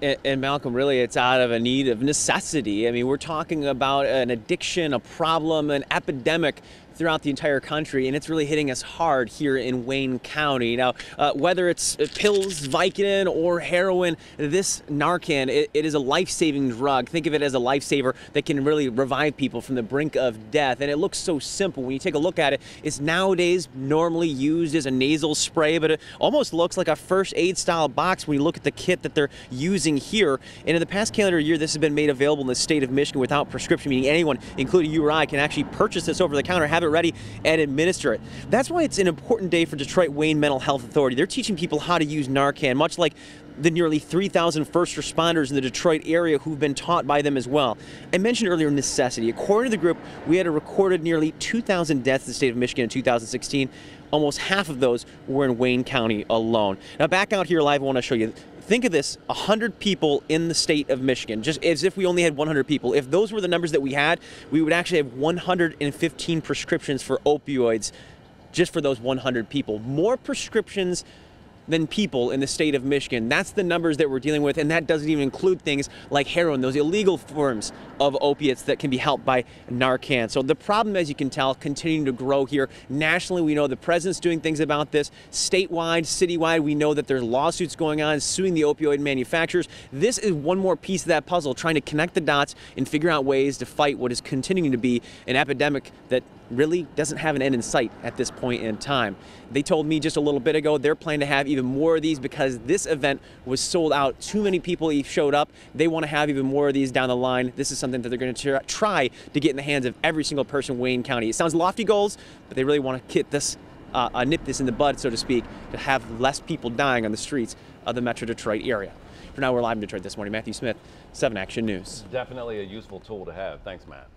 And Malcolm, really, it's out of a need of necessity. I mean, we're talking about an addiction, a problem, an epidemic throughout the entire country, and it's really hitting us hard here in Wayne County. Now, whether it's pills, Vicodin, or heroin, this Narcan, it is a life-saving drug. Think of it as a lifesaver that can really revive people from the brink of death. And it looks so simple. When you take a look at it, it's nowadays normally used as a nasal spray, but it almost looks like a first aid style box when you look at the kit that they're using here. And in the past calendar year, this has been made available in the state of Michigan without prescription, meaning anyone, including you or I, can actually purchase this over the counter, have it ready, and administer it. That's why it's an important day for Detroit Wayne Mental Health Authority. They're teaching people how to use Narcan, much like the nearly 3,000 first responders in the Detroit area who've been taught by them as well. I mentioned earlier necessity. According to the group, we had a recorded nearly 2,000 deaths in the state of Michigan in 2016. Almost half of those were in Wayne County alone. Now, back out here live, I want to show you. Think of this, 100 people in the state of Michigan, just as if we only had 100 people. If those were the numbers that we had, we would actually have 115 prescriptions for opioids just for those 100 people. More prescriptions than people in the state of Michigan. That's the numbers that we're dealing with, and that doesn't even include things like heroin, those illegal forms of opiates that can be helped by Narcan. So the problem, as you can tell, continuing to grow here. Nationally, we know the president's doing things about this. Statewide, citywide, we know that there's lawsuits going on suing the opioid manufacturers. This is one more piece of that puzzle, trying to connect the dots and figure out ways to fight what is continuing to be an epidemic that really doesn't have an end in sight at this point in time. They told me just a little bit ago they're planning to have even more of these because this event was sold out. Too many people showed up. They want to have even more of these down the line. This is something that they're going to try to get in the hands of every single person in Wayne County. It sounds lofty goals, but they really want to get this, nip this in the bud, so to speak, to have less people dying on the streets of the Metro Detroit area. For now, we're live in Detroit this morning. Matthew Smith, 7 Action News. Definitely a useful tool to have. Thanks, Matt.